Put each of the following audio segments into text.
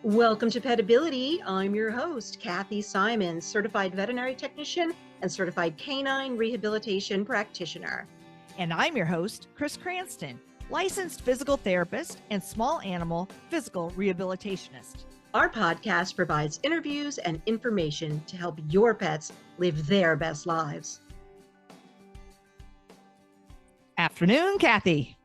Welcome to Petability. I'm your host, Kathy Simons, certified veterinary technician and certified canine rehabilitation practitioner. And I'm your host, Chris Cranston, licensed physical therapist and small animal physical rehabilitationist. Our podcast provides interviews and information to help your pets live their best lives. Afternoon, Kathy.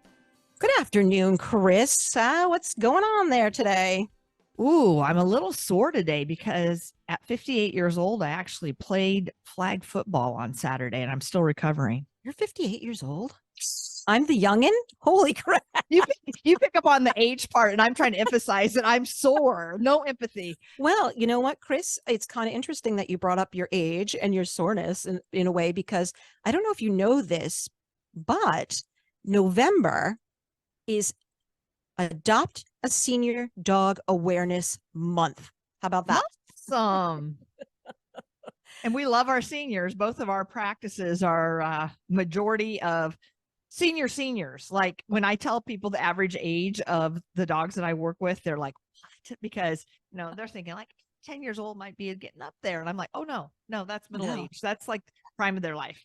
Good afternoon, Chris. What's going on there today? Ooh, I'm a little sore today because at 58 years old, I actually played flag football on Saturday and I'm still recovering. You're 58 years old? I'm the youngin'? Holy crap. You pick up on the age part and I'm trying to emphasize that I'm sore. No empathy. Well, you know what, Chris? It's kind of interesting that you brought up your age and your soreness in a way, because I don't know if you know this, but November is Adopt a Senior Dog Awareness Month. How about that? Awesome. And we love our seniors. Both of our practices are majority of seniors. Like when I tell people the average age of the dogs that I work with, they're like, what? Because, they're thinking like 10 years old might be getting up there. And I'm like, oh, no, that's middle age. That's like prime of their life.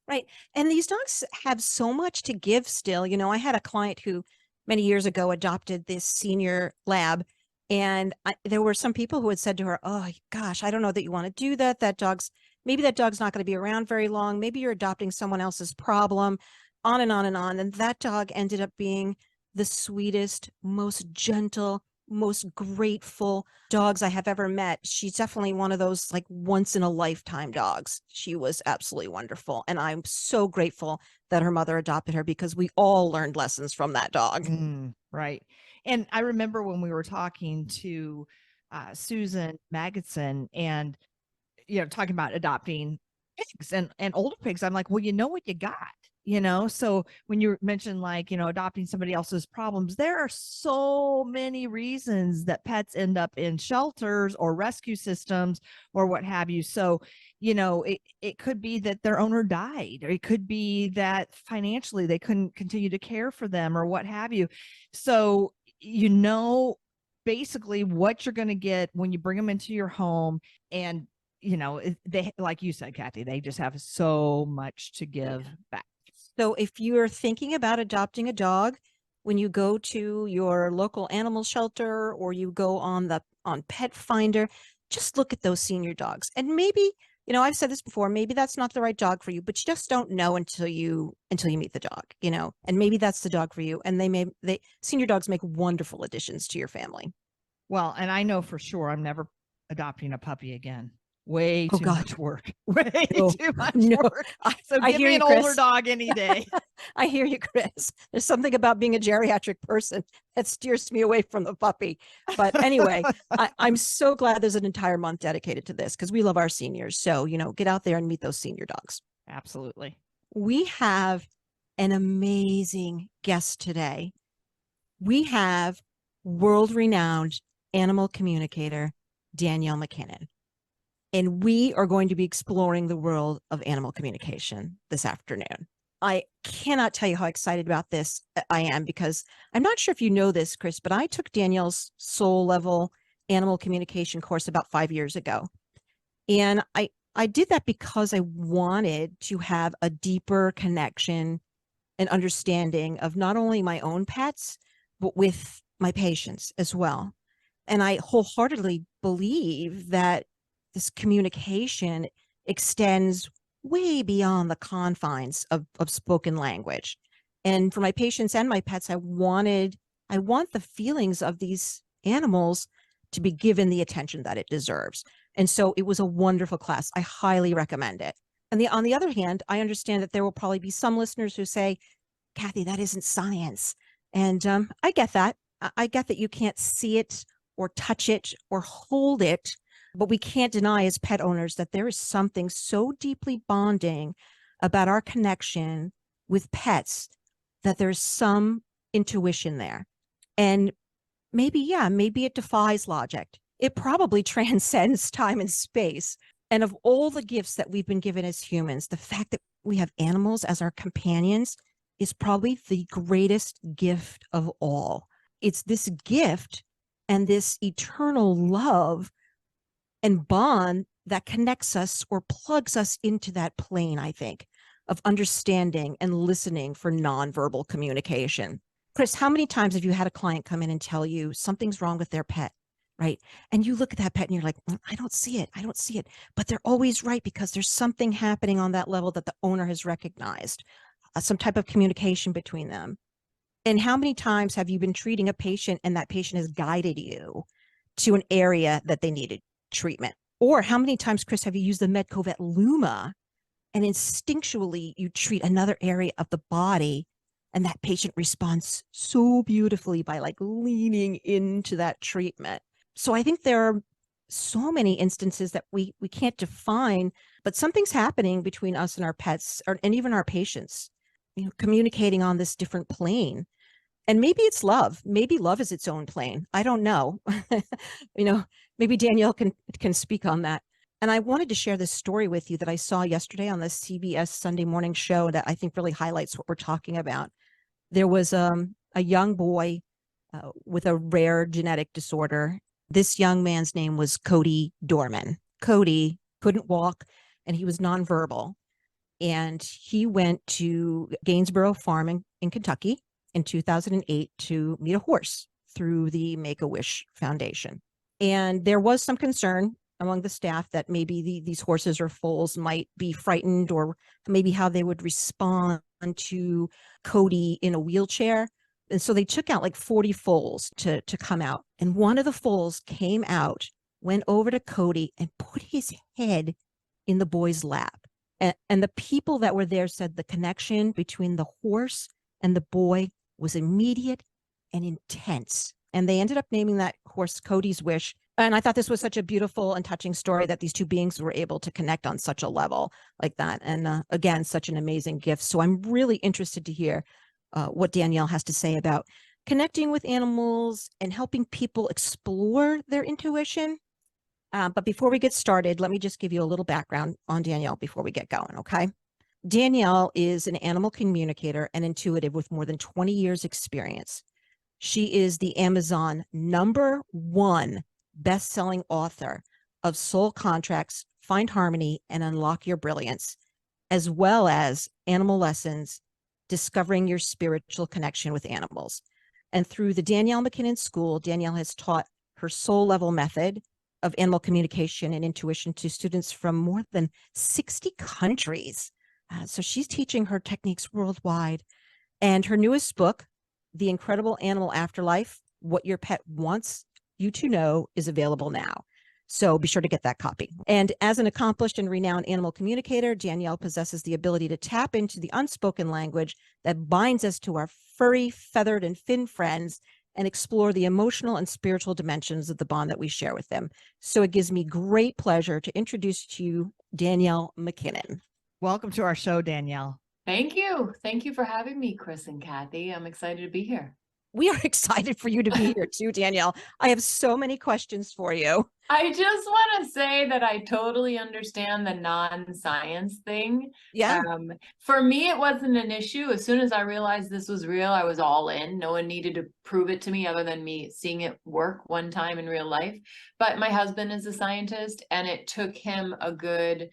Right. And these dogs have so much to give still. I had a client who many years ago adopted this senior lab. And there were some people who had said to her, oh, gosh, I don't know that you want to do that. Maybe that dog's not going to be around very long. Maybe you're adopting someone else's problem, on and on and on. And that dog ended up being the sweetest, most gentle, most grateful dogs I have ever met. She's definitely one of those like once in a lifetime dogs. She was absolutely wonderful. And I'm so grateful that her mother adopted her, because we all learned lessons from that dog. Right. And I remember when we were talking to Susan Magidson and, talking about adopting pigs and older pigs, I'm like, well, you know what you got, so when you mentioned like, adopting somebody else's problems, there are so many reasons that pets end up in shelters or rescue systems or what have you. So, it could be that their owner died, or it could be that financially they couldn't continue to care for them or what have you. So, basically what you're going to get when you bring them into your home. And, they, like you said, Kathy, they just have so much to give back. So if you're thinking about adopting a dog, when you go to your local animal shelter or you go on Pet Finder, just look at those senior dogs. And maybe, I've said this before, maybe that's not the right dog for you, but you just don't know until you meet the dog, and maybe that's the dog for you. And senior dogs make wonderful additions to your family. Well, and I know for sure I'm never adopting a puppy again. Way too much work. Way too much work. So give me an older dog any day. I hear you, Chris. There's something about being a geriatric person that steers me away from the puppy. But anyway, I'm so glad there's an entire month dedicated to this, because we love our seniors. So, get out there and meet those senior dogs. Absolutely. We have an amazing guest today. We have world-renowned animal communicator, Danielle MacKinnon. And we are going to be exploring the world of animal communication this afternoon. I cannot tell you how excited about this I am, because I'm not sure if you know this, Chris, but I took Danielle's soul level animal communication course about 5 years ago. And I did that because I wanted to have a deeper connection and understanding of not only my own pets, but with my patients as well. And I wholeheartedly believe that this communication extends way beyond the confines of spoken language. And for my patients and my pets, I want the feelings of these animals to be given the attention that it deserves. And so it was a wonderful class. I highly recommend it. And on the other hand, I understand that there will probably be some listeners who say, Kathy, that isn't science. And I get that. I get that you can't see it or touch it or hold it. But we can't deny as pet owners that there is something so deeply bonding about our connection with pets that there's some intuition there. And maybe it defies logic. It probably transcends time and space. And of all the gifts that we've been given as humans, the fact that we have animals as our companions is probably the greatest gift of all. It's this gift and this eternal love and bond that connects us or plugs us into that plane, I think, of understanding and listening for nonverbal communication. Chris, how many times have you had a client come in and tell you something's wrong with their pet, right? And you look at that pet and you're like, I don't see it. I don't see it. But they're always right because there's something happening on that level that the owner has recognized, some type of communication between them. And how many times have you been treating a patient and that patient has guided you to an area that they needed treatment? Or how many times, Chris, have you used the Medcovet Luma and instinctually you treat another area of the body and that patient responds so beautifully by like leaning into that treatment? So I think there are so many instances that we can't define, but something's happening between us and our pets and even our patients, communicating on this different plane. And maybe it's love. Maybe love is its own plane. I don't know. Maybe Danielle can speak on that. And I wanted to share this story with you that I saw yesterday on the CBS Sunday morning show that I think really highlights what we're talking about. There was a young boy with a rare genetic disorder. This young man's name was Cody Dorman. Cody couldn't walk and he was nonverbal. And he went to Gainesboro Farm in Kentucky in 2008 to meet a horse through the Make-A-Wish Foundation. And there was some concern among the staff that maybe these horses or foals might be frightened, or maybe how they would respond to Cody in a wheelchair. And so they took out like 40 foals to come out. And one of the foals came out, went over to Cody and put his head in the boy's lap. And the people that were there said the connection between the horse and the boy was immediate and intense. And they ended up naming that horse Cody's Wish. And I thought this was such a beautiful and touching story that these two beings were able to connect on such a level like that. And again, such an amazing gift. So I'm really interested to hear what Danielle has to say about connecting with animals and helping people explore their intuition. But before we get started, let me just give you a little background on Danielle before we get going, okay? Danielle is an animal communicator and intuitive with more than 20 years experience. She is the Amazon #1 best-selling author of Soul Contracts, Find Harmony, and Unlock Your Brilliance, as well as Animal Lessons, Discovering Your Spiritual Connection with Animals. And through the Danielle MacKinnon School, Danielle has taught her soul level method of animal communication and intuition to students from more than 60 countries. So she's teaching her techniques worldwide. And her newest book, The Incredible Animal Afterlife, What Your Pet Wants You to Know, is available now. So be sure to get that copy. And as an accomplished and renowned animal communicator, Danielle possesses the ability to tap into the unspoken language that binds us to our furry, feathered, and fin friends and explore the emotional and spiritual dimensions of the bond that we share with them. So it gives me great pleasure to introduce to you Danielle MacKinnon. Welcome to our show, Danielle. Thank you. Thank you for having me, Chris and Kathy. I'm excited to be here. We are excited for you to be here too, Danielle. I have so many questions for you. I just want to say that I totally understand the non-science thing. Yeah. For me, it wasn't an issue. As soon as I realized this was real, I was all in. No one needed to prove it to me other than me seeing it work one time in real life. But my husband is a scientist, and it took him a good,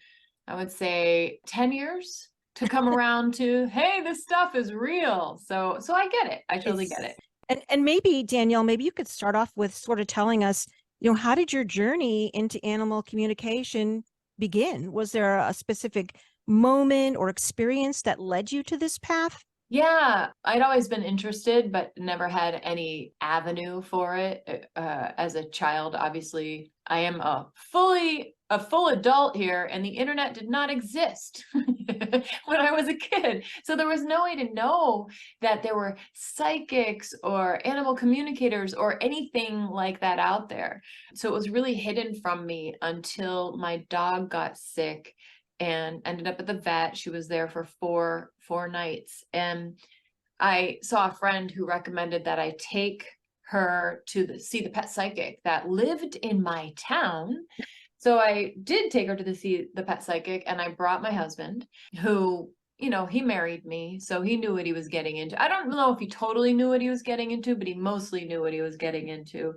I would say, 10 years to come around to, hey, this stuff is real. So I get it. I totally get it. And maybe, Danielle, maybe you could start off with sort of telling us, how did your journey into animal communication begin? Was there a specific moment or experience that led you to this path? Yeah, I'd always been interested, but never had any avenue for it. As a child, obviously, I am a full adult here, and the internet did not exist when I was a kid. So there was no way to know that there were psychics or animal communicators or anything like that out there. So it was really hidden from me until my dog got sick and ended up at the vet. She was there for four nights. And I saw a friend who recommended that I take her to see the pet psychic that lived in my town. So I did take her to see the pet psychic, and I brought my husband, who, he married me, so he knew what he was getting into. I don't know if he totally knew what he was getting into, but he mostly knew what he was getting into.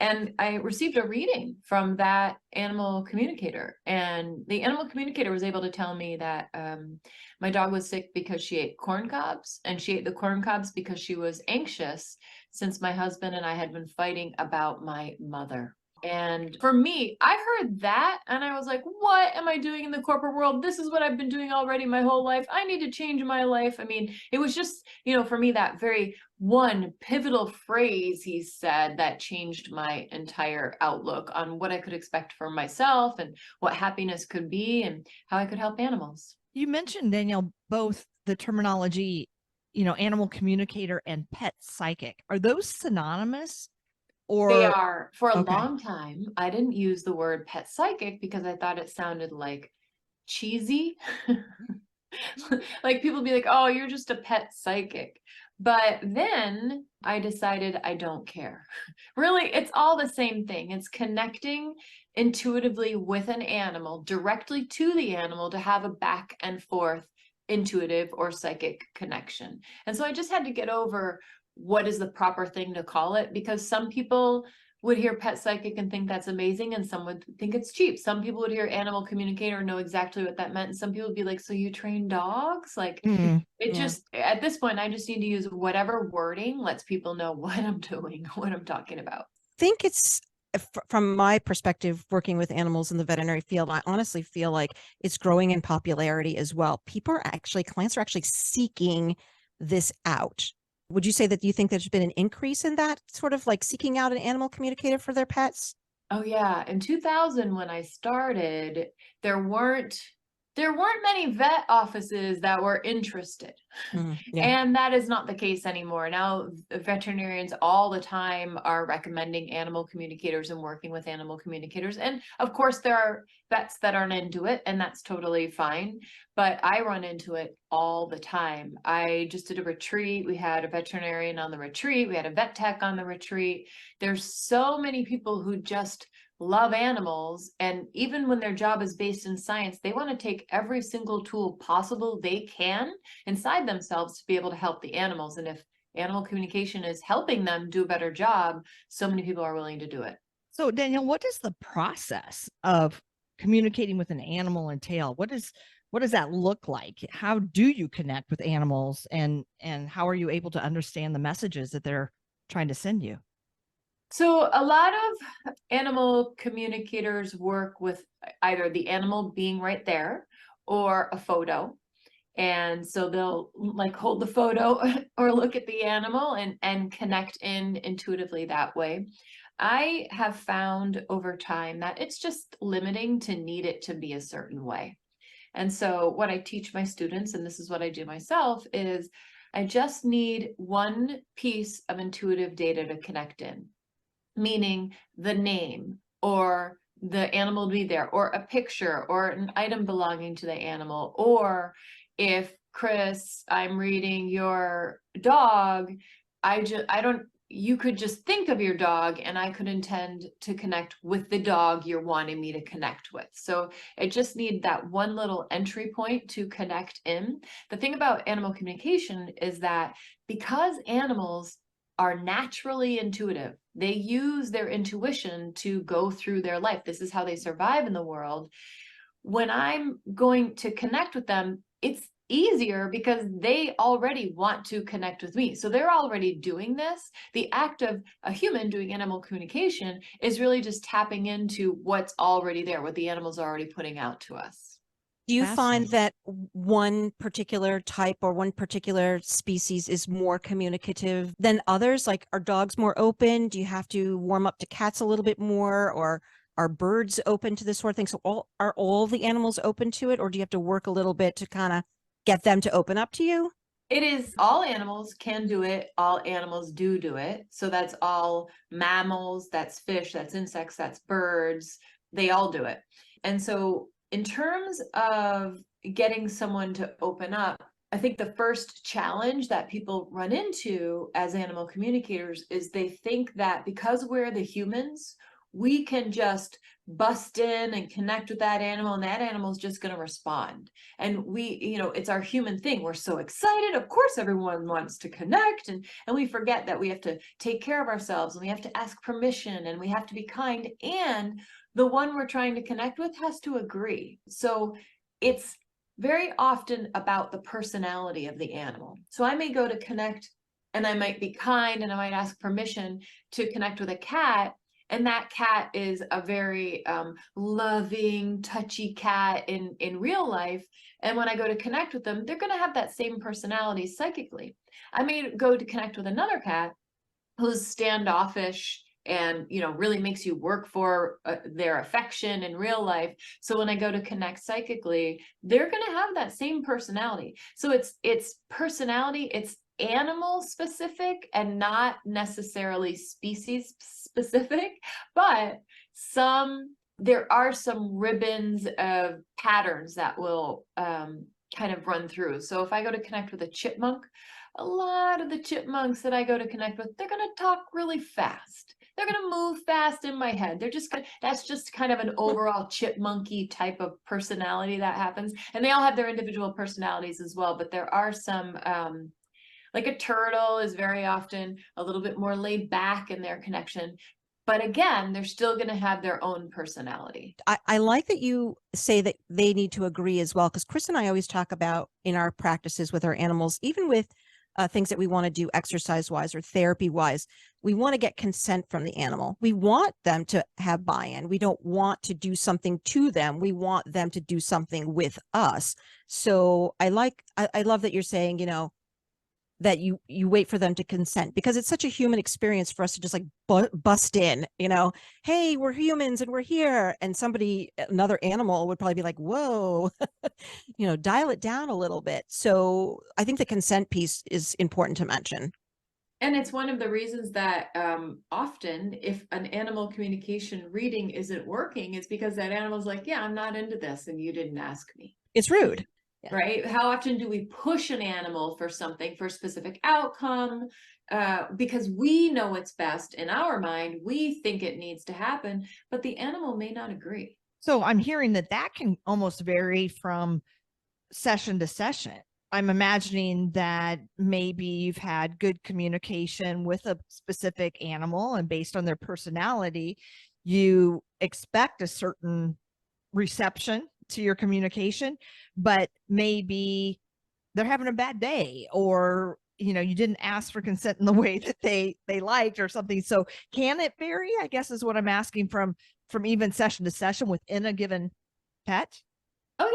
And I received a reading from that animal communicator. And the animal communicator was able to tell me that my dog was sick because she ate corn cobs, and she ate the corn cobs because she was anxious since my husband and I had been fighting about my mother. And for me, I heard that and I was like, what am I doing in the corporate world? This is what I've been doing already my whole life. I need to change my life. I mean, it was just, for me, that very one pivotal phrase he said that changed my entire outlook on what I could expect for myself and what happiness could be and how I could help animals. You mentioned, Danielle, both the terminology, animal communicator and pet psychic. Are those synonymous? Or they are. For a okay. long time, I didn't use the word pet psychic because I thought it sounded like cheesy. Like people be like, oh, you're just a pet psychic. But then I decided I don't care. Really, it's all the same thing. It's connecting intuitively with an animal, directly to the animal, to have a back and forth intuitive or psychic connection. And so I just had to get over what is the proper thing to call it, because some people would hear pet psychic and think that's amazing, and some would think it's cheap. Some people would hear animal communicator and know exactly what that meant, and some people would be like, so you train dogs? Like, just, at this point, I just need to use whatever wording lets people know what I'm doing, what I'm talking about. I think it's, from my perspective, working with animals in the veterinary field, I honestly feel like it's growing in popularity as well. Clients are actually seeking this out. Would you say that you think there's been an increase in that sort of like seeking out an animal communicator for their pets? Oh yeah. In 2000, when I started, there weren't many vet offices that were interested. Yeah. And that is not the case anymore. Now, veterinarians all the time are recommending animal communicators and working with animal communicators. And of course, there are vets that aren't into it, and that's totally fine. But I run into it all the time. I just did a retreat. We had a veterinarian on the retreat. We had a vet tech on the retreat. There's so many people who just love animals, and even when their job is based in science, they want to take every single tool possible they can inside themselves to be able to help the animals. And if animal communication is helping them do a better job, so many people are willing to do it. So Danielle, what is the process of communicating with an animal entail? What does that look like? How do you connect with animals, and how are you able to understand the messages that they're trying to send you? So a lot of animal communicators work with either the animal being right there or a photo. And so they'll like hold the photo or look at the animal and connect in intuitively that way. I have found over time that it's just limiting to need it to be a certain way. And so what I teach my students, and this is what I do myself, is I just need one piece of intuitive data to connect in. Meaning the name or the animal to be there, or a picture or an item belonging to the animal. Or if Chris, I'm reading your dog, you could just think of your dog and I could intend to connect with the dog you're wanting me to connect with. So I just need that one little entry point to connect in. The thing about animal communication is that because animals are naturally intuitive, they use their intuition to go through their life. This is how they survive in the world. When I'm going to connect with them, it's easier because they already want to connect with me. So they're already doing this. The act of a human doing animal communication is really just tapping into what's already there, what the animal's already putting out to us. Do you find that one particular type or one particular species is more communicative than others? Like, are dogs more open? Do you have to warm up to cats a little bit more, or are birds open to this sort of thing? So are all the animals open to it, or do you have to work a little bit to kind of get them to open up to you? It is, all animals can do it. All animals do it. So that's all mammals, that's fish, that's insects, that's birds. They all do it. And so in terms of getting someone to open up, I think the first challenge that people run into as animal communicators is they think that because we're the humans, we can just bust in and connect with that animal, and that animal is just going to respond. And we, you know, it's our human thing. We're so excited. Of course, everyone wants to connect, and we forget that we have to take care of ourselves, and we have to ask permission, and we have to be kind, and the one we're trying to connect with has to agree. So it's very often about the personality of the animal. So I may go to connect, and I might be kind, and I might ask permission to connect with a cat, and that cat is a very loving, touchy cat in real life. And when I go to connect with them, they're going to have that same personality psychically. I may go to connect with another cat who's standoffish and, you know, really makes you work for their affection in real life. So when I go to connect psychically, they're going to have that same personality. So it's personality, it's animal specific and not necessarily species specific, but there are some ribbons of patterns that will kind of run through. So if I go to connect with a chipmunk, a lot of the chipmunks that I go to connect with, they're going to talk really fast. They're going to move fast in my head. That's just kind of an overall chipmunky type of personality that happens. And they all have their individual personalities as well, but there are some, like a turtle is very often a little bit more laid back in their connection. But again, they're still going to have their own personality. I like that you say that they need to agree as well, because Chris and I always talk about in our practices with our animals, even with things that we want to do exercise wise or therapy wise, we want to get consent from the animal. We want them to have buy-in. We don't want to do something to them. We want them to do something with us. So I love that you're saying, you know, that you wait for them to consent, because it's such a human experience for us to just like bust in, you know, hey, we're humans and we're here. And another animal would probably be like, whoa, you know, dial it down a little bit. So I think the consent piece is important to mention. And it's one of the reasons that often if an animal communication reading isn't working, it's because that animal's like, yeah, I'm not into this and you didn't ask me. It's rude. Yeah. Right? How often do we push an animal for something, for a specific outcome? Because we know it's best in our mind, we think it needs to happen, but the animal may not agree. So I'm hearing that can almost vary from session to session. I'm imagining that maybe you've had good communication with a specific animal, and based on their personality, you expect a certain reception to your communication, but maybe they're having a bad day, or, you know, you didn't ask for consent in the way that they liked or something. So can it vary, I guess, is what I'm asking, from even session to session within a given pet? Oh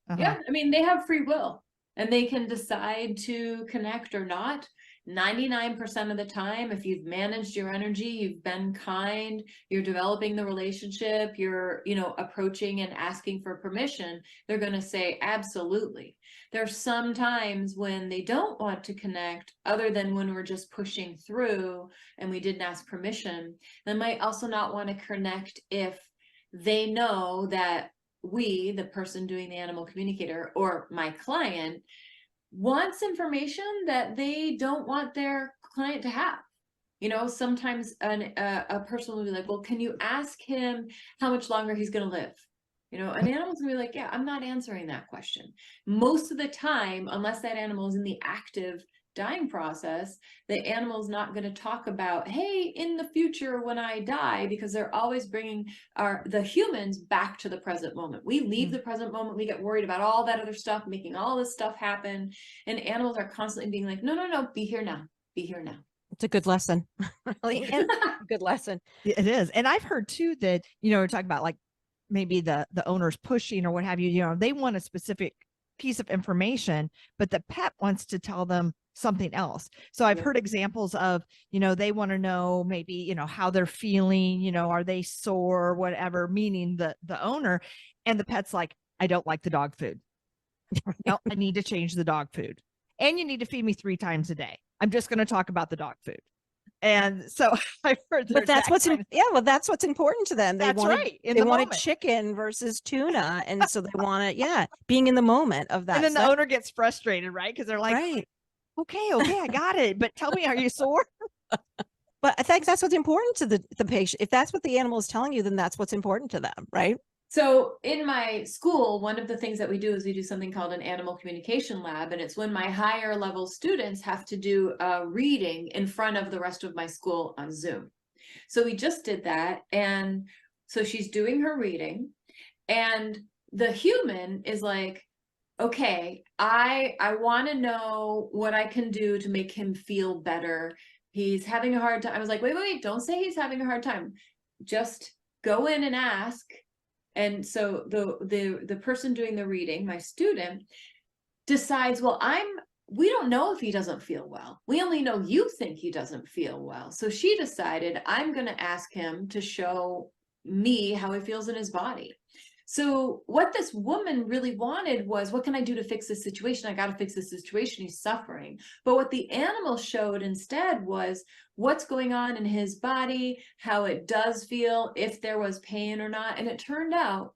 yeah. Yeah. I mean, they have free will and they can decide to connect or not. 99% of the time, if you've managed your energy, you've been kind, you're developing the relationship, you're, you know, approaching and asking for permission, they're going to say absolutely. There's some times when they don't want to connect, other than when we're just pushing through and we didn't ask permission. They might also not want to connect if they know that we, the person doing the animal communicator, or my client, wants information that they don't want their client to have. You know, sometimes a person will be like, well, can you ask him how much longer he's going to live? You know, an animal's gonna be like, yeah, I'm not answering that question. Most of the time, unless that animal is in the active dying process, the animal's not going to talk about, hey, in the future when I die, because they're always bringing the humans back to the present moment. We leave the present moment, we get worried about all that other stuff, making all this stuff happen, and animals are constantly being like, no, be here now, be here now. It's a good lesson. Really, good lesson. It is. And I've heard too that, you know, we're talking about like maybe the owner's pushing or what have you, you know, they want a specific piece of information, but the pet wants to tell them something else. So I've heard examples of, you know, they want to know maybe, you know, how they're feeling, you know, are they sore or whatever, meaning the owner, and the pet's like, I don't like the dog food. No, I need to change the dog food. And you need to feed me 3 times a day. I'm just going to talk about the dog food. And so I've heard, but that's what's that's what's important to them. They wanted chicken versus tuna, and so they want it, being in the moment of that. And then the owner gets frustrated, right? Because they're like, okay, I got it, but tell me, are you sore? But I think that's what's important to the patient. If that's what the animal is telling you, then that's what's important to them, right? So in my school, one of the things that we do is we do something called an animal communication lab. And it's when my higher level students have to do a reading in front of the rest of my school on Zoom. So we just did that. And so she's doing her reading, and the human is like, okay, I want to know what I can do to make him feel better. He's having a hard time. I was like, wait, don't say he's having a hard time. Just go in and ask. And so the person doing the reading, my student, decides, well, we don't know if he doesn't feel well. We only know you think he doesn't feel well. So she decided, I'm going to ask him to show me how he feels in his body. So what this woman really wanted was, what can I do to fix this situation? I got to fix this situation. He's suffering. But what the animal showed instead was what's going on in his body, how it does feel, if there was pain or not. And it turned out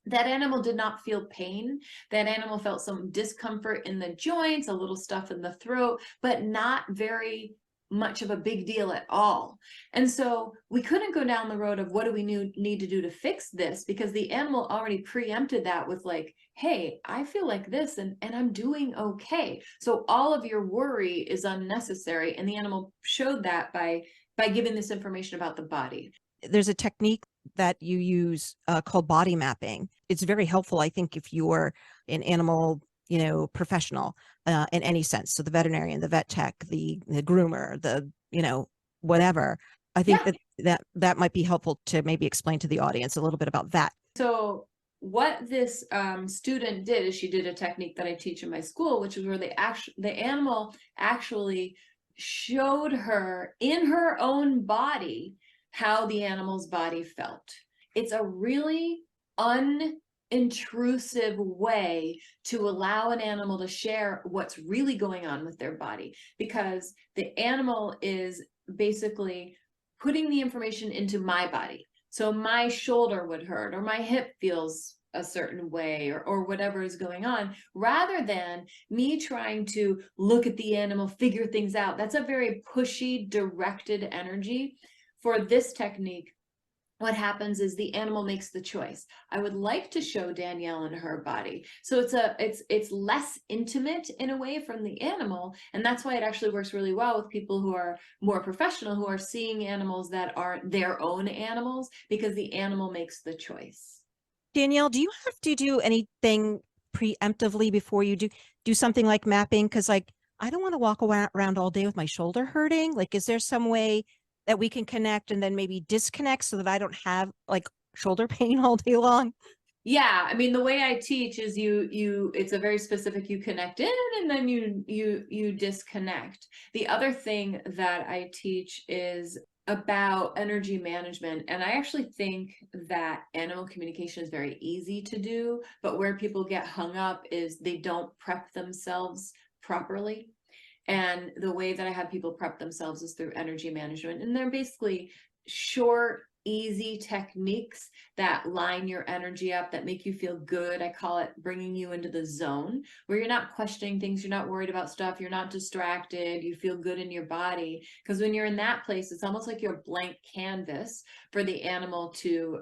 that animal did not feel pain. That animal felt some discomfort in the joints, a little stuff in the throat, but not very much of a big deal at all. And so we couldn't go down the road of what do we need to do to fix this, because the animal already preempted that with like, hey, I feel like this and I'm doing okay. So all of your worry is unnecessary. And the animal showed that by giving this information about the body. There's a technique that you use called body mapping. It's very helpful, I think, if you're an animal, professional in any sense. So the veterinarian, the vet tech, the groomer, the, whatever. I think that might be helpful to maybe explain to the audience a little bit about that. So what this student did is she did a technique that I teach in my school, which is where the animal actually showed her in her own body how the animal's body felt. It's a really unintrusive way to allow an animal to share what's really going on with their body, because the animal is basically putting the information into my body. So my shoulder would hurt, or my hip feels a certain way, or whatever is going on, rather than me trying to look at the animal, figure things out. That's a very pushy, directed energy. For this technique, what happens is the animal makes the choice. I would like to show Danielle in her body. So it's less intimate in a way from the animal. And that's why it actually works really well with people who are more professional, who are seeing animals that aren't their own animals, because the animal makes the choice. Danielle, do you have to do anything preemptively before you do something like mapping? Because I don't want to walk around all day with my shoulder hurting. Like, is there some way that we can connect and then maybe disconnect so that I don't have like shoulder pain all day long? Yeah, I mean, the way I teach is it's a very specific, you connect in and then you disconnect. The other thing that I teach is about energy management. And I actually think that animal communication is very easy to do, but where people get hung up is they don't prep themselves properly. And the way that I have people prep themselves is through energy management. And they're basically short, easy techniques that line your energy up, that make you feel good. I call it bringing you into the zone, where you're not questioning things, you're not worried about stuff, you're not distracted, you feel good in your body. Because when you're in that place, it's almost like you're a blank canvas for the animal to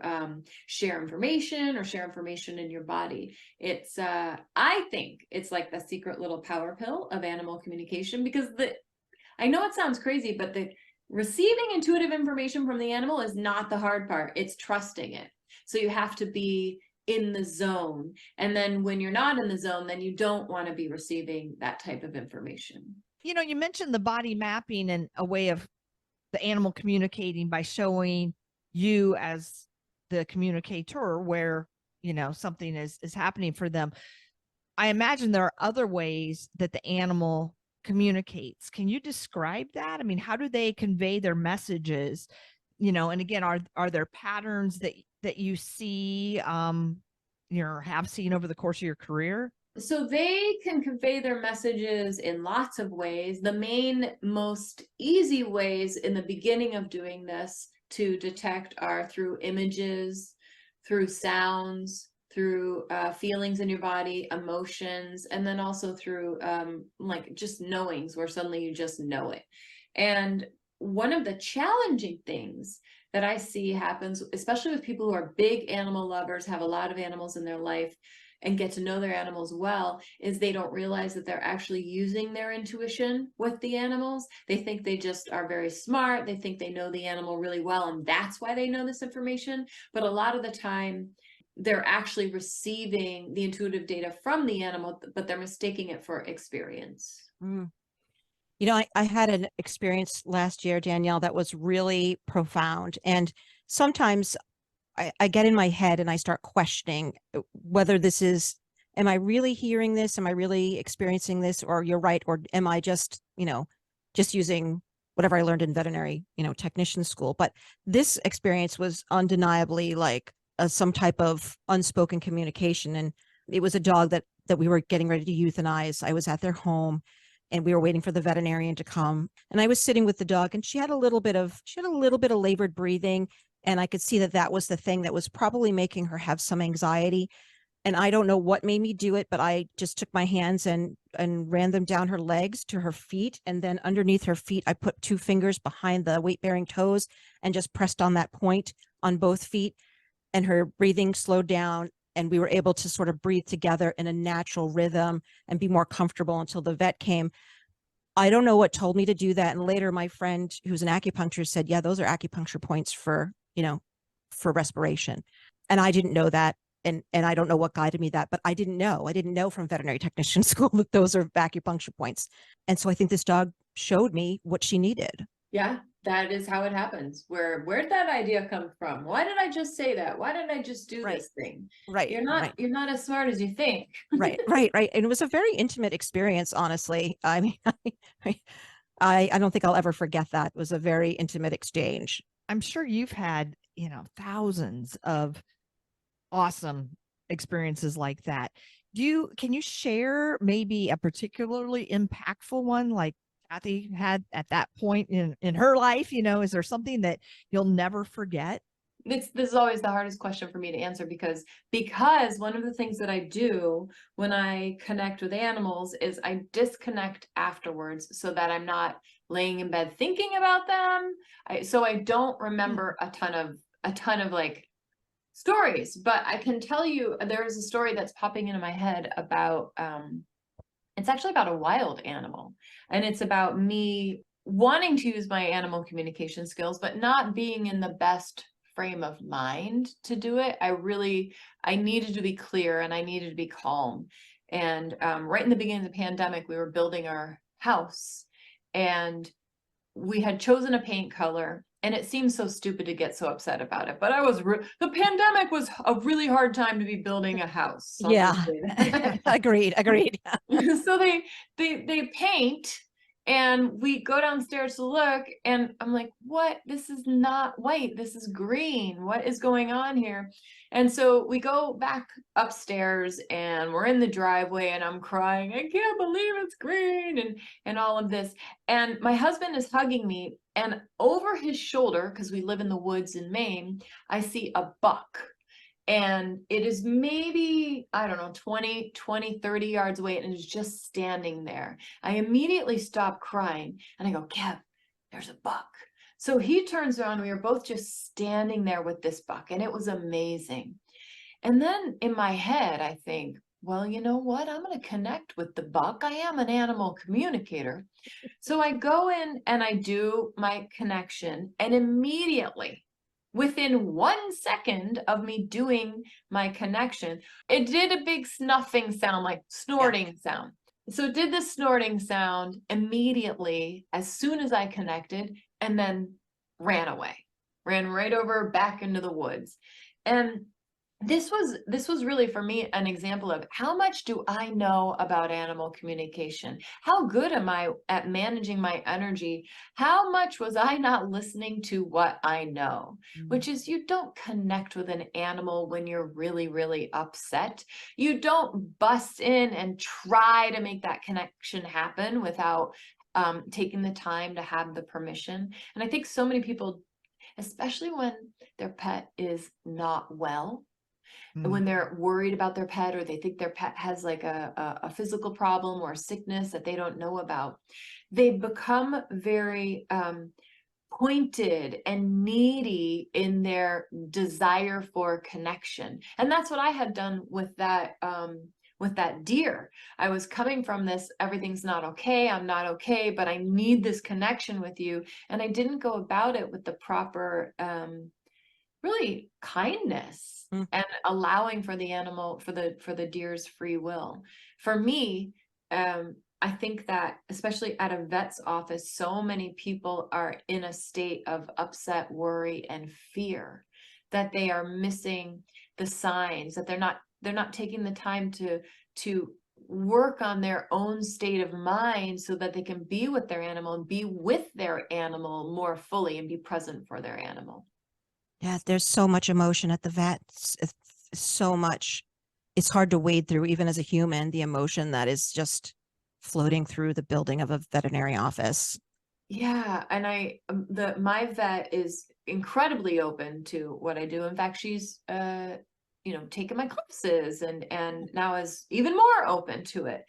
share information in your body. It's I think it's like the secret little power pill of animal communication, because I know it sounds crazy, but the receiving intuitive information from the animal is not the hard part. It's trusting it. So you have to be in the zone. And then when you're not in the zone, then you don't want to be receiving that type of information. You mentioned the body mapping and a way of the animal communicating by showing you as the communicator where, something is happening for them. I imagine there are other ways that the animal communicates. Can you describe that? I mean, how do they convey their messages? And again, are there patterns that you see, have seen over the course of your career? So they can convey their messages in lots of ways. The main, most easy ways in the beginning of doing this to detect are through images, through sounds, through feelings in your body, emotions, and then also through like just knowings, where suddenly you just know it. And one of the challenging things that I see happens, especially with people who are big animal lovers, have a lot of animals in their life, and get to know their animals well, is they don't realize that they're actually using their intuition with the animals. They think they just are very smart. They think they know the animal really well, and that's why they know this information. But a lot of the time, they're actually receiving the intuitive data from the animal, but they're mistaking it for experience. Mm. You know, I had an experience last year, Danielle, that was really profound. And sometimes I get in my head and I start questioning whether this is, am I really hearing this? Am I really experiencing this? Or you're right. Or am I just, just using whatever I learned in veterinary, technician school? But this experience was undeniably like some type of unspoken communication. And it was a dog that we were getting ready to euthanize. I was at their home and we were waiting for the veterinarian to come. And I was sitting with the dog and she had a little bit of labored breathing. And I could see that that was the thing that was probably making her have some anxiety. And I don't know what made me do it, but I just took my hands and ran them down her legs to her feet. And then underneath her feet, I put 2 fingers behind the weight-bearing toes and just pressed on that point on both feet. And her breathing slowed down. And we were able to sort of breathe together in a natural rhythm and be more comfortable until the vet came. I don't know what told me to do that. And later my friend who's an acupuncturist said, yeah, those are acupuncture points for respiration. And I didn't know that. And I don't know what guided me that, but I didn't know from veterinary technician school that those are acupuncture points. And so I think this dog showed me what she needed. Yeah, that is how it happens. Where'd that idea come from? Why did I just say that? Why didn't I just do this thing? Right. You're not as smart as you think. Right. And it was a very intimate experience, honestly. I mean, I don't think I'll ever forget that. It was a very intimate exchange. I'm sure you've had, thousands of awesome experiences like that. Can you share maybe a particularly impactful one like Kathy had at that point in her life? Is there something that you'll never forget? This is always the hardest question for me to answer because one of the things that I do when I connect with animals is I disconnect afterwards so that I'm not laying in bed thinking about them. So I don't remember a ton of like stories, but I can tell you there is a story that's popping into my head about it's actually about a wild animal, and it's about me wanting to use my animal communication skills but not being in the best frame of mind to do it. I needed to be clear and I needed to be calm. And right in the beginning of the pandemic, we were building our house and we had chosen a paint color, and it seems so stupid to get so upset about it, but the pandemic was a really hard time to be building a house. So yeah. Agreed. So they paint, and we go downstairs to look, and I'm like, what? This is not white. This is green. What is going on here? And so we go back upstairs and we're in the driveway and I'm crying. I can't believe it's green and all of this. And my husband is hugging me, and over his shoulder, because we live in the woods in Maine, I see a buck. And it is maybe, I don't know, 30 yards away, and it's just standing there. I immediately stop crying and I go, Kev, there's a buck. So he turns around, and we were both just standing there with this buck, and it was amazing. And then in my head, I think, well, you know what? I'm going to connect with the buck. I am an animal communicator. So I go in and I do my connection, and immediately, within 1 second of me doing my connection, it did a big snuffing sound, like snorting sound. So it did the snorting sound immediately as soon as I connected, and then ran right over back into the woods. And this was really for me an example of how much do I know about animal communication? How good am I at managing my energy? How much was I not listening to what I know? Which is, you don't connect with an animal when you're really, really upset. You don't bust in and try to make that connection happen without taking the time to have the permission. And I think so many people, especially when their pet is not well, when they're worried about their pet, or they think their pet has like a physical problem or a sickness that they don't know about, they become very pointed and needy in their desire for connection. And that's what I had done with that deer. I was coming from this, everything's not okay, I'm not okay, but I need this connection with you. And I didn't go about it with the proper, really kindness and allowing for the animal, for the deer's free will. For me, I think that especially at a vet's office, so many people are in a state of upset, worry, and fear that they are missing the signs, that they're not taking the time to work on their own state of mind so that they can be with their animal and be with their animal more fully and be present for their animal. Yeah, there's so much emotion at the vet. So much. It's hard to wade through, even as a human, the emotion that is just floating through the building of a veterinary office. Yeah, and my vet is incredibly open to what I do. In fact, she's taken my classes and now is even more open to it.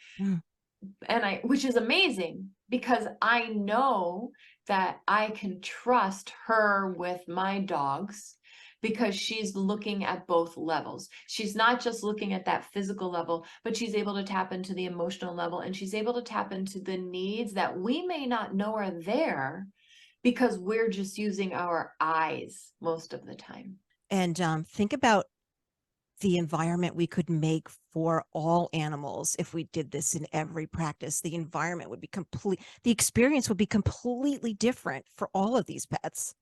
And which is amazing because I know that I can trust her with my dogs because she's looking at both levels. She's not just looking at that physical level, but she's able to tap into the emotional level, and she's able to tap into the needs that we may not know are there because we're just using our eyes most of the time. And think about the environment we could make for all animals if we did this in every practice. The environment would be the experience would be completely different for all of these pets.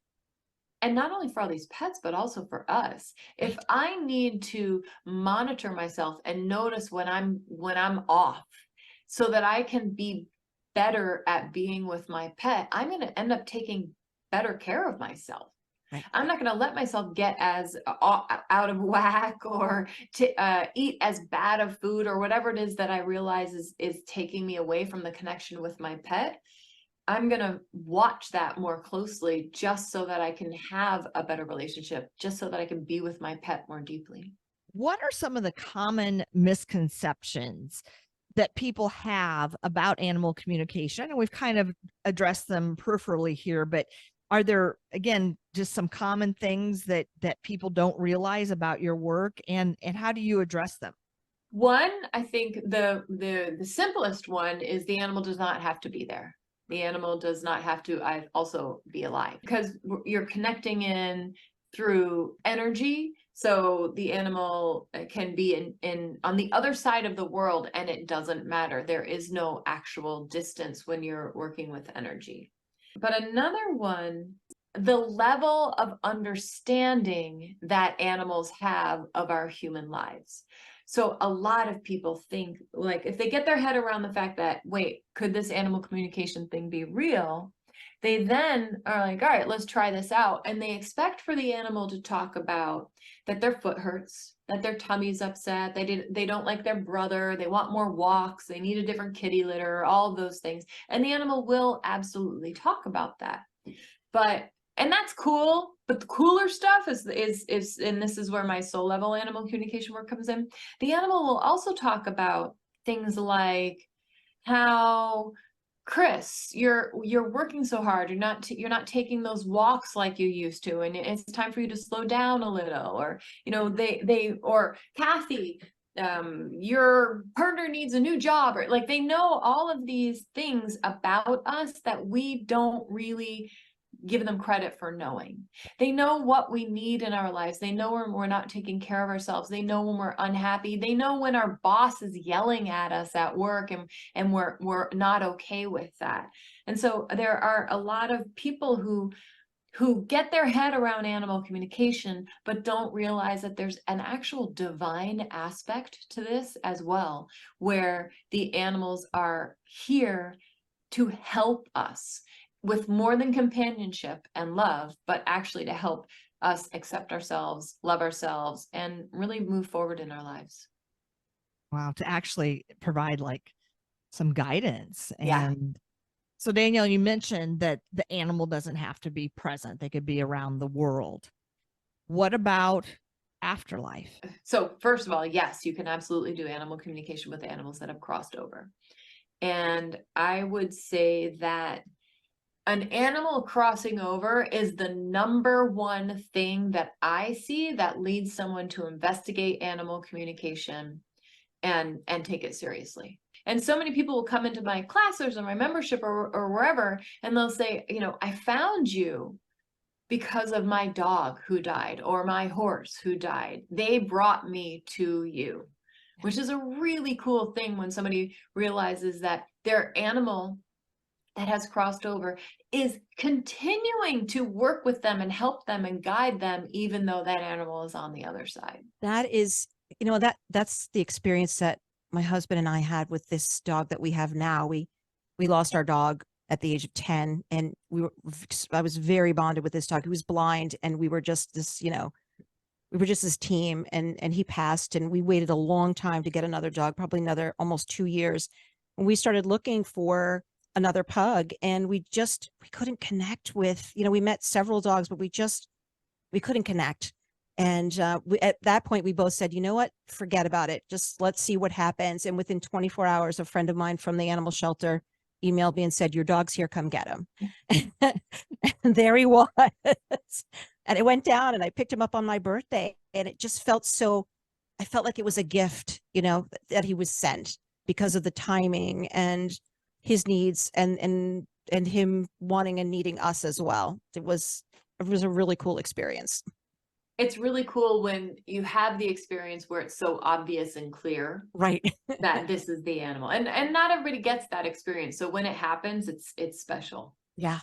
And not only for all these pets, but also for us. If I need to monitor myself and notice when I'm off so that I can be better at being with my pet, I'm going to end up taking better care of myself. Right. I'm not going to let myself get as out of whack or to eat as bad of food or whatever it is that I realize is taking me away from the connection with my pet. I'm going to watch that more closely just so that I can have a better relationship, just so that I can be with my pet more deeply. What are some of the common misconceptions that people have about animal communication? And we've kind of addressed them peripherally here, but are there, again, just some common things that people don't realize about your work, and how do you address them? One, I think the simplest one is the animal does not have to be there. The animal does not have to also be alive, because you're connecting in through energy. So the animal can be in on the other side of the world and it doesn't matter. There is no actual distance when you're working with energy. But another one, the level of understanding that animals have of our human lives. So a lot of people think, like, if they get their head around the fact that, wait, could this animal communication thing be real? They then are like, all right, let's try this out. And they expect for the animal to talk about that their foot hurts, that their tummy's upset, they don't like their brother, they want more walks, they need a different kitty litter, all of those things. And the animal will absolutely talk about that. And that's cool, but the cooler stuff is, and this is where my soul level animal communication work comes in. The animal will also talk about things like how, Chris, you're working so hard. You're not taking those walks like you used to, and it's time for you to slow down a little. Or or Kathy, your partner needs a new job, or like they know all of these things about us that we don't really give them credit for knowing. They know what we need in our lives. They know when we're not taking care of ourselves. They know when we're unhappy. They know when our boss is yelling at us at work and we're not okay with that. And so there are a lot of people who get their head around animal communication, but don't realize that there's an actual divine aspect to this as well, where the animals are here to help us with more than companionship and love, but actually to help us accept ourselves, love ourselves, and really move forward in our lives. Wow, to actually provide like some guidance. Yeah. And so Danielle, you mentioned that the animal doesn't have to be present. They could be around the world. What about afterlife? So first of all, yes, you can absolutely do animal communication with animals that have crossed over. And I would say that an animal crossing over is the number one thing that I see that leads someone to investigate animal communication and take it seriously. And so many people will come into my classes or my membership or wherever, and they'll say, you know, I found you because of my dog who died or my horse who died. They brought me to you, which is a really cool thing when somebody realizes that their animal that has crossed over is continuing to work with them and help them and guide them, even though that animal is on the other side. That is, you know, that's the experience that my husband and I had with this dog that we have now. We lost our dog at the age of 10, and I was very bonded with this dog. He was blind, and we were just this, you know, we were just this team, and he passed, and we waited a long time to get another dog, probably another almost 2 years. And we started looking for another pug, and we couldn't connect with, you know, we met several dogs, but we couldn't connect. And at that point, we both said, you know what, forget about it. Just let's see what happens. And within 24 hours, a friend of mine from the animal shelter emailed me and said, your dog's here, come get him. And there he was. And it went down, and I picked him up on my birthday, and it just felt I felt like it was a gift, you know, that he was sent because of the timing and his needs and him wanting and needing us as well. It was a really cool experience. It's really cool when you have the experience where it's so obvious and clear, right, that this is the animal, and not everybody gets that experience. So when it happens, it's special. Yeah,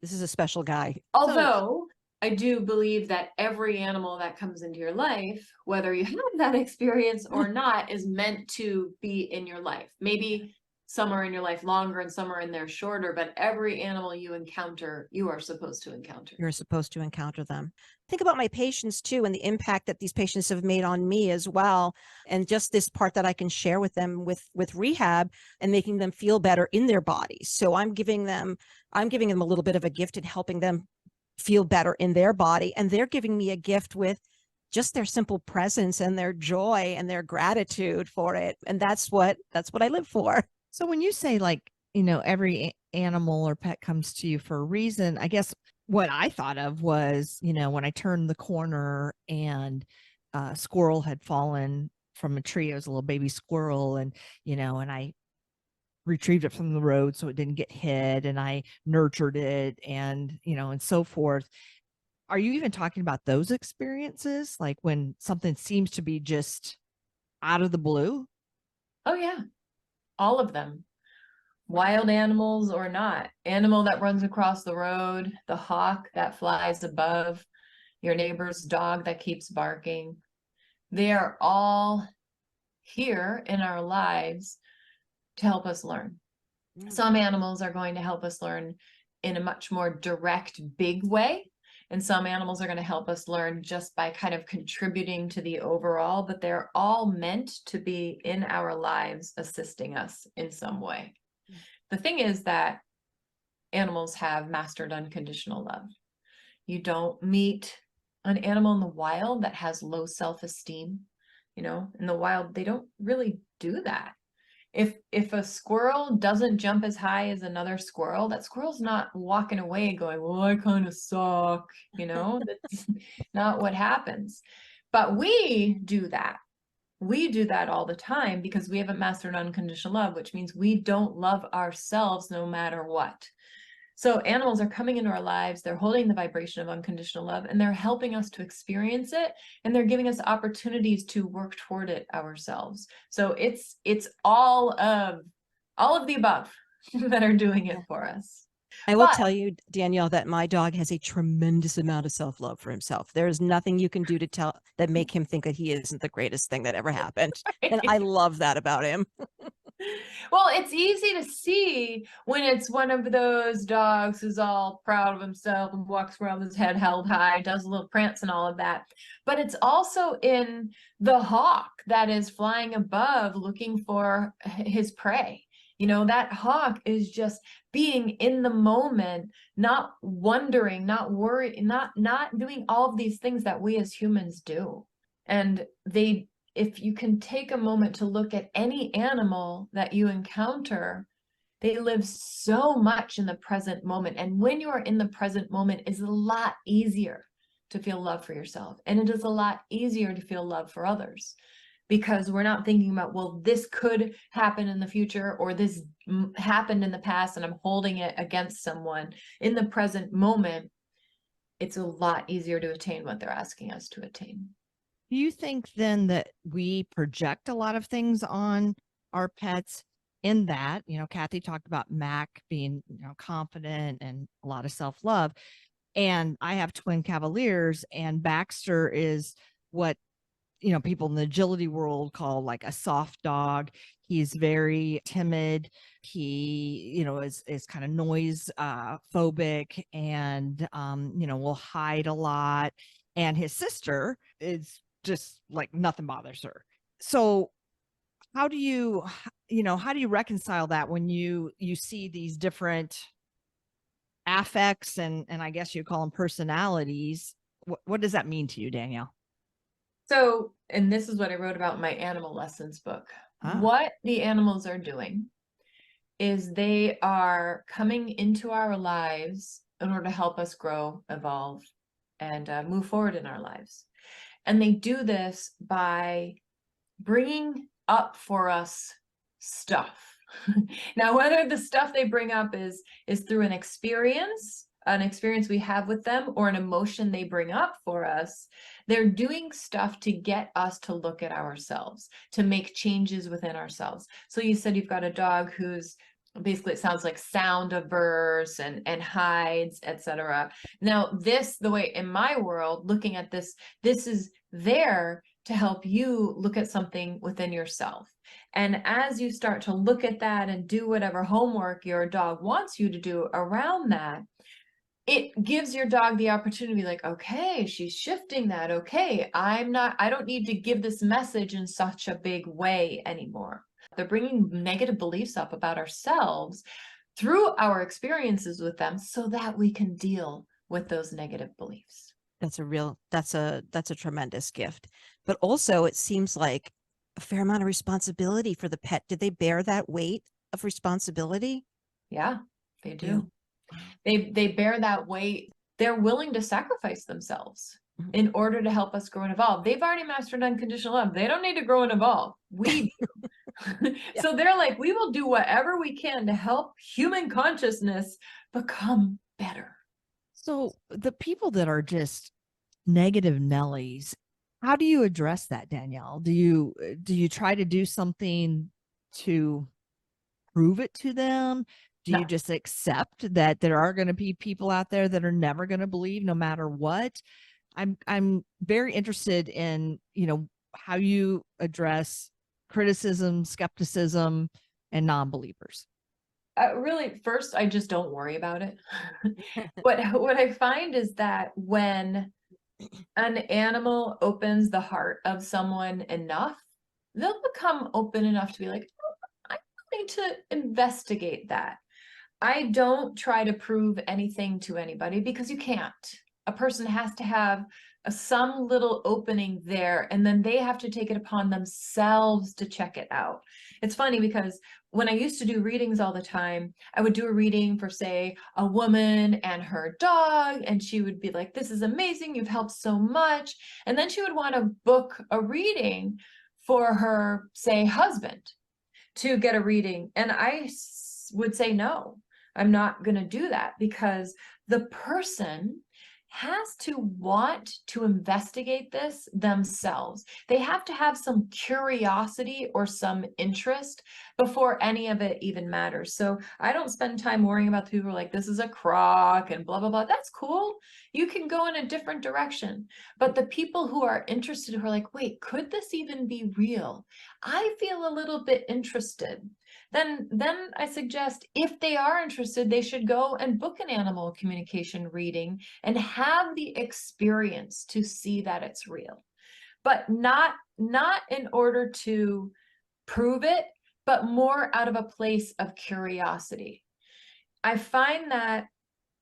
this is a special guy. Although I do believe that every animal that comes into your life, whether you have that experience or not, is meant to be in your life. Maybe some are in your life longer and some are in there shorter, but every animal you encounter, you are supposed to encounter. You're supposed to encounter them. Think about my patients too, and the impact that these patients have made on me as well. And just this part that I can share with them with rehab and making them feel better in their bodies. So I'm giving them a little bit of a gift and helping them feel better in their body. And they're giving me a gift with just their simple presence and their joy and their gratitude for it. And that's what I live for. So when you say, like, you know, every animal or pet comes to you for a reason, I guess what I thought of was, you know, when I turned the corner and a squirrel had fallen from a tree. It was a little baby squirrel, and, you know, and I retrieved it from the road so it didn't get hit, and I nurtured it, and, you know, and so forth. Are you even talking about those experiences? Like when something seems to be just out of the blue? Oh yeah, all of them. Wild animals or not. Animal that runs across the road, the hawk that flies above, your neighbor's dog that keeps barking. They are all here in our lives to help us learn. Some animals are going to help us learn in a much more direct, big way. And some animals are going to help us learn just by kind of contributing to the overall, but they're all meant to be in our lives, assisting us in some way. The thing is that animals have mastered unconditional love. You don't meet an animal in the wild that has low self-esteem. You know, in the wild, they don't really do that. If a squirrel doesn't jump as high as another squirrel, that squirrel's not walking away going, well, I kind of suck, you know. That's not what happens. But we do that. We do that all the time because we haven't mastered unconditional love, which means we don't love ourselves no matter what. So animals are coming into our lives, they're holding the vibration of unconditional love, and they're helping us to experience it, and they're giving us opportunities to work toward it ourselves. So it's all of the above that are doing it for us. I will tell you, Danielle, that my dog has a tremendous amount of self-love for himself. There is nothing you can do that make him think that he isn't the greatest thing that ever happened. And I love that about him. Well, it's easy to see when it's one of those dogs who's all proud of himself and walks around with his head held high, does a little prance and all of that. But it's also in the hawk that is flying above looking for his prey. You know, that hawk is just being in the moment, not wondering, not worrying, not doing all of these things that we as humans do. And if you can take a moment to look at any animal that you encounter, They live so much in the present moment. And when you are in the present moment, it's a lot easier to feel love for yourself. And it is a lot easier to feel love for others, because we're not thinking about, well, this could happen in the future, or this happened in the past and I'm holding it against someone. In the present moment, it's a lot easier to attain what they're asking us to attain. Do you think then that we project a lot of things on our pets, in that, Kathy talked about Mac being, confident and a lot of self-love. And I have twin Cavaliers, and Baxter is what, people in the agility world call like a soft dog. He's very timid. He, is kind of noise phobic, and, will hide a lot. And his sister is just like nothing bothers her. So how do you reconcile that when you see these different affects and I guess you call them personalities? What does that mean to you, Danielle? So, and this is what I wrote about in my animal lessons book. What the animals are doing is they are coming into our lives in order to help us grow, evolve, and move forward in our lives. And they do this by bringing up for us stuff. Now, whether the stuff they bring up is through an experience we have with them, or an emotion they bring up for us, they're doing stuff to get us to look at ourselves, to make changes within ourselves. So you said you've got a dog who's basically, it sounds like sound averse and hides, etc. Now, the way in my world, looking at this is there to help you look at something within yourself. And as you start to look at that and do whatever homework your dog wants you to do around that, it gives your dog the opportunity to be like, okay, she's shifting that. Okay, I don't need to give this message in such a big way anymore. They're bringing negative beliefs up about ourselves through our experiences with them so that we can deal with those negative beliefs. That's a tremendous gift. But also it seems like a fair amount of responsibility for the pet. Did they bear that weight of responsibility? Yeah, they do. They bear that weight. They're willing to sacrifice themselves in order to help us grow and evolve. They've already mastered unconditional love. They don't need to grow and evolve. We do. So they're like, we will do whatever we can to help human consciousness become better. So the people that are just negative Nellies, how do you address that, Danielle? Do you try to do something to prove it to them? Do you just accept that there are going to be people out there that are never going to believe no matter what? I'm very interested in, how you address criticism, skepticism, and non-believers. Really, first, I just don't worry about it. What I find is that when an animal opens the heart of someone enough, they'll become open enough to be like, oh, I'm willing to investigate that. I don't try to prove anything to anybody, because you can't. A person has to have some little opening there, and then they have to take it upon themselves to check it out. It's funny because when I used to do readings all the time, I would do a reading for, say, a woman and her dog, and she would be like, this is amazing, you've helped so much. And then she would want to book a reading for her, say, husband to get a reading. And I would say, no, I'm not going to do that, because the person has to want to investigate this themselves. They have to have some curiosity or some interest before any of it even matters. So I don't spend time worrying about the people who are like, this is a crock and blah, blah, blah. That's cool. You can go in a different direction. But the people who are interested, who are like, wait, could this even be real? I feel a little bit interested. Then I suggest, if they are interested, they should go and book an animal communication reading and have the experience to see that it's real. But not in order to prove it, but more out of a place of curiosity. I find that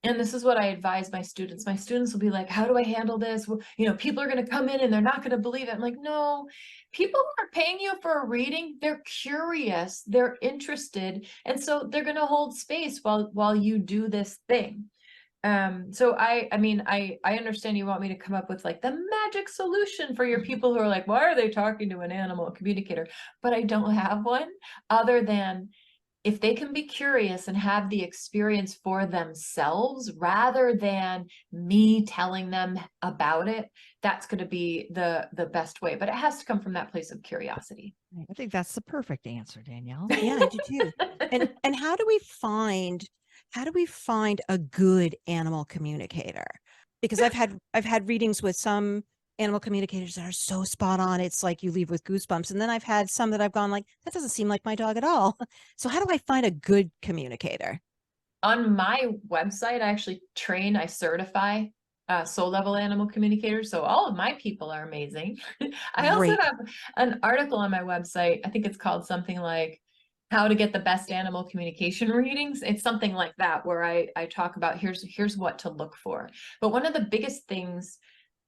And this is what I advise my students. My students will be like, how do I handle this? Well, you know, people are going to come in and they're not going to believe it. I'm like, no, people who are paying you for a reading, they're curious, they're interested. And so they're going to hold space while you do this thing. So I mean, I understand you want me to come up with like the magic solution for your people who are like, why are they talking to an animal communicator? But I don't have one other than if they can be curious and have the experience for themselves rather than me telling them about it, that's going to be the best way. But it has to come from that place of curiosity. I think that's the perfect answer, Danielle. Yeah, I do too. And how do we find a good animal communicator? Because I've had readings with some animal communicators that are so spot on. It's like you leave with goosebumps. And then I've had some that I've gone like, that doesn't seem like my dog at all. So how do I find a good communicator? On my website, I certify soul level animal communicators. So all of my people are amazing. I also Great. have an article on my website. I think it's called something like how to get the best animal communication readings. It's something like that, where I talk about here's what to look for. But one of the biggest things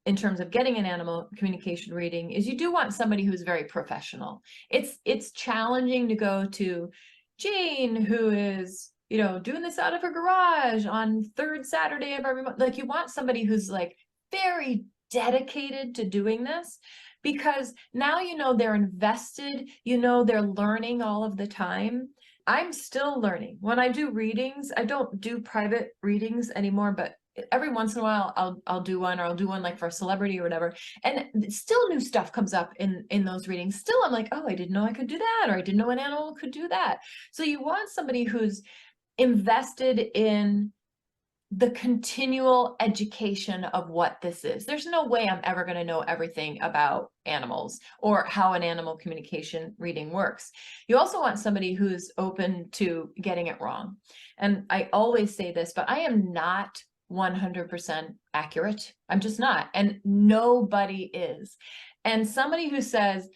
in terms of getting an animal communication reading is you do want somebody who's very professional. It's challenging to go to Jane, who is, you know, doing this out of her garage on third Saturday of every month. Like, you want somebody who's like very dedicated to doing this, because now, you know, they're invested, you know, they're learning all of the time. I'm still learning. When I do readings, I don't do private readings anymore, but every once in a while I'll do one, or I'll do one like for a celebrity or whatever. And still new stuff comes up in those readings. Still, I'm like, oh, I didn't know I could do that, or I didn't know an animal could do that. So you want somebody who's invested in the continual education of what this is. There's no way I'm ever going to know everything about animals or how an animal communication reading works. You also want somebody who's open to getting it wrong. And I always say this, but I am not 100% accurate. I'm just not. And nobody is. And somebody who says,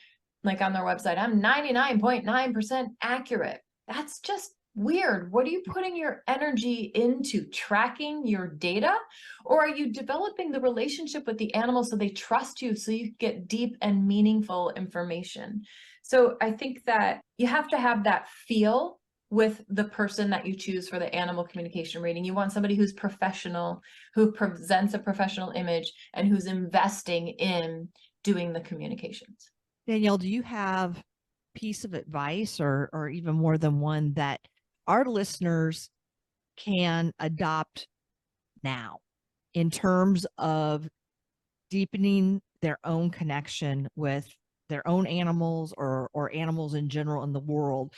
like on their website, I'm 99.9% accurate, that's just weird. What are you putting your energy into? Tracking your data? Or are you developing the relationship with the animal so they trust you, so you get deep and meaningful information? So I think that you have to have that feel with the person that you choose for the animal communication reading. You want somebody who's professional, who presents a professional image, and who's investing in doing the communications. Danielle, do you have piece of advice, or even more than one, that our listeners can adopt now in terms of deepening their own connection with their own animals, or animals in general in the world?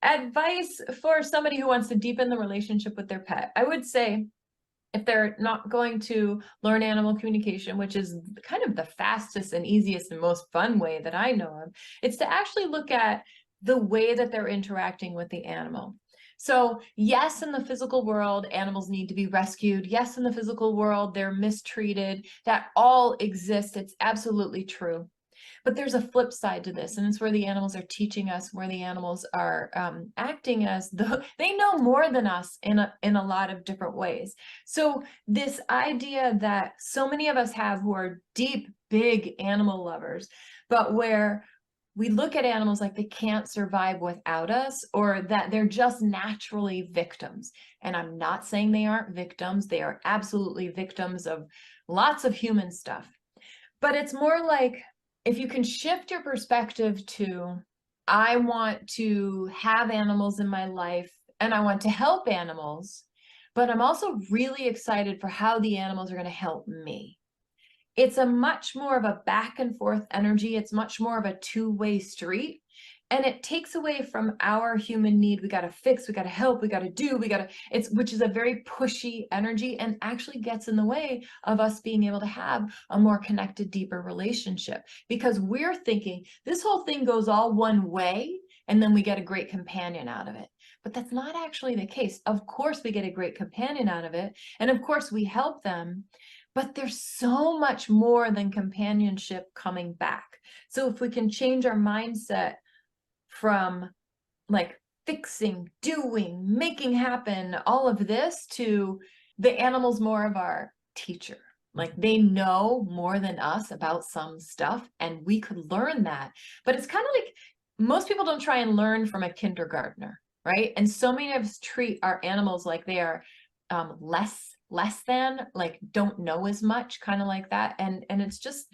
Advice for somebody who wants to deepen the relationship with their pet, I would say, if they're not going to learn animal communication, which is kind of the fastest and easiest and most fun way that I know of, it's to actually look at the way that they're interacting with the animal. So yes, in the physical world, animals need to be rescued. Yes, in the physical world, they're mistreated. That all exists. It's absolutely true. But there's a flip side to this, and it's where the animals are teaching us, where the animals are acting as though they know more than us in a lot of different ways. So this idea that so many of us have, who are deep, big animal lovers, but where we look at animals like they can't survive without us, or that they're just naturally victims. And I'm not saying they aren't victims. They are absolutely victims of lots of human stuff. But it's more like, if you can shift your perspective to, I want to have animals in my life and I want to help animals, but I'm also really excited for how the animals are going to help me. It's a much more of a back and forth energy. It's much more of a two-way street. And it takes away from our human need. We got to fix, we got to help, we got to do, which is a very pushy energy, and actually gets in the way of us being able to have a more connected, deeper relationship, because we're thinking this whole thing goes all one way and then we get a great companion out of it. But that's not actually the case. Of course, we get a great companion out of it. And of course, we help them. But there's so much more than companionship coming back. So if we can change our mindset from like fixing, doing, making happen, all of this, to the animal's more of our teacher. Like they know more than us about some stuff, and we could learn that. But it's kind of like most people don't try and learn from a kindergartner, right? And so many of us treat our animals like they are less than, like don't know as much, kind of like that. And it's just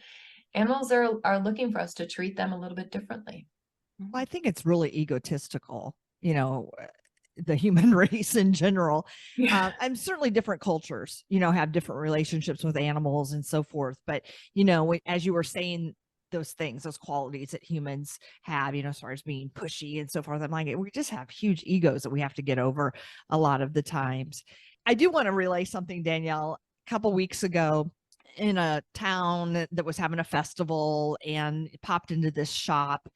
animals are looking for us to treat them a little bit differently. Well, I think it's really egotistical, the human race in general. Yeah. And certainly different cultures, have different relationships with animals and so forth. But, as you were saying, those things, those qualities that humans have, as far as being pushy and so forth, I'm like, we just have huge egos that we have to get over a lot of the times. I do want to relay something, Danielle. A couple weeks ago, in a town that was having a festival, and popped into this shop,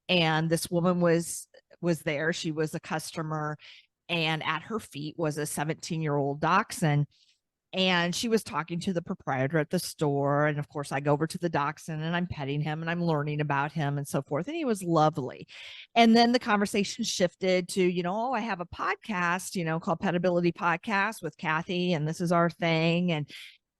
and this woman was there. She was a customer, and at her feet was a 17-year-old dachshund. And she was talking to the proprietor at the store. And of course, I go over to the dachshund and I'm petting him and I'm learning about him and so forth. And he was lovely. And then the conversation shifted to, oh, I have a podcast, called PetAbility Podcast with Kathy, and this is our thing.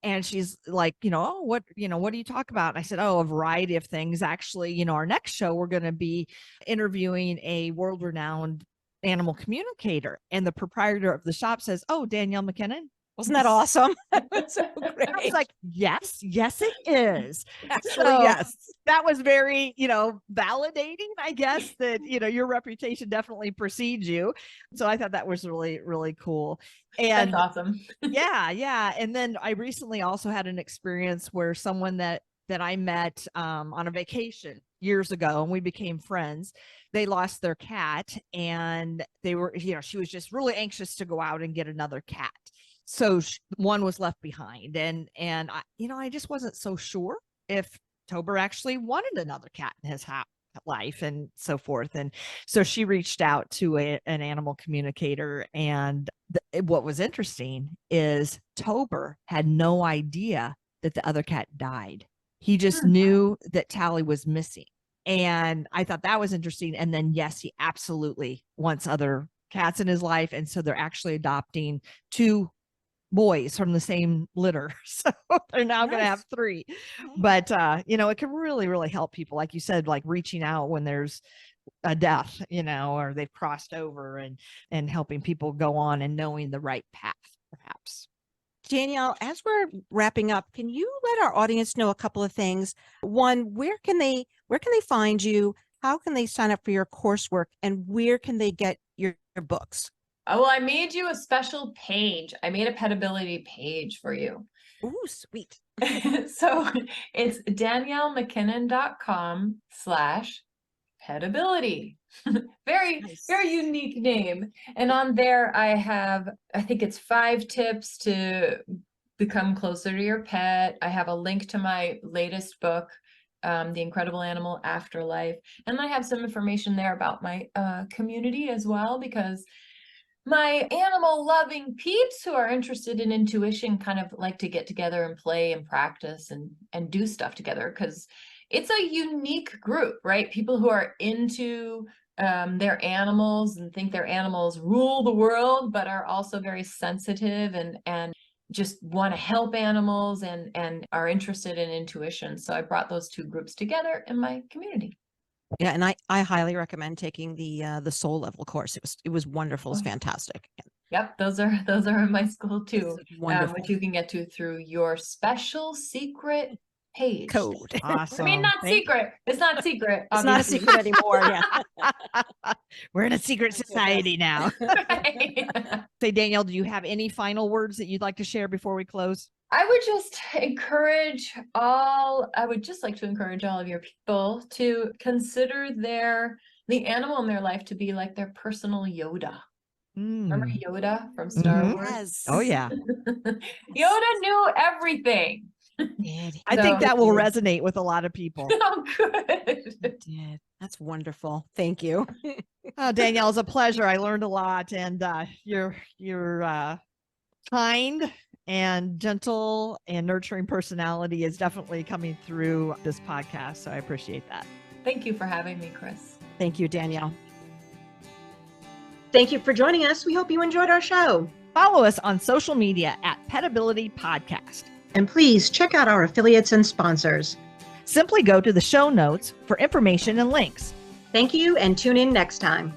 And she's like, oh, what do you talk about? And I said, oh, a variety of things. Actually, our next show, we're going to be interviewing a world-renowned animal communicator. And the proprietor of the shop says, oh, Danielle MacKinnon. Wasn't that awesome? That's so great. I was like, yes, it is. Actually, so yes. That was very, validating, I guess, that, your reputation definitely precedes you. So I thought that was really, really cool. And that's awesome. Yeah. And then I recently also had an experience where someone that I met on a vacation years ago, and we became friends. They lost their cat, and they were, she was just really anxious to go out and get another cat. So one was left behind, and I, I just wasn't so sure if Tober actually wanted another cat in his life and so forth. And so she reached out to an animal communicator, and what was interesting is Tober had no idea that the other cat died. He just knew that Tally was missing. And I thought that was interesting. And then, yes, he absolutely wants other cats in his life. And so they're actually adopting 2 boys from the same litter. So they're now going to have 3. But, it can really, really help people. Like you said, like reaching out when there's a death, or they've crossed over, and helping people go on and knowing the right path, perhaps. Danielle, as we're wrapping up, can you let our audience know a couple of things? One, where can they find you? How can they sign up for your coursework? And where can they get your books? Oh, well, I made you a special page. I made a PetAbility page for you. Ooh, sweet. So it's daniellemackinnon.com/PetAbility. Very, Nice. very unique name. And on there, I think it's 5 tips to become closer to your pet. I have a link to my latest book, The Incredible Animal Afterlife. And I have some information there about my community as well, because my animal loving peeps who are interested in intuition kind of like to get together and play and practice and do stuff together, because it's a unique group, right? People who are into their animals and think their animals rule the world, but are also very sensitive and just want to help animals and are interested in intuition. So I brought those 2 groups together in my community. Yeah, and I highly recommend taking the soul level course. It was wonderful. It's fantastic. Yep, those are in my school too, wonderful. which you can get to through your special secret page. Code. Awesome. I mean, not secret. It's not secret. It's not a secret anymore. Yeah. We're in a secret society now. Right. Say, Danielle, do you have any final words that you'd like to share before we close? I would just like to encourage all of your people to consider the animal in their life to be like their personal Yoda. Remember Yoda from Star Wars? Yes. Oh, yeah. Yoda knew everything. I think that will resonate with a lot of people. Oh, good. It did. That's wonderful. Thank you. Oh, Danielle, it's a pleasure. I learned a lot, and you're kind and gentle and nurturing personality is definitely coming through this podcast. So I appreciate that. Thank you for having me, Chris. Thank you, Danielle. Thank you for joining us. We hope you enjoyed our show. Follow us on social media at PetAbility podcast. And please check out our affiliates and sponsors. Simply go to the show notes for information and links. Thank you and tune in next time.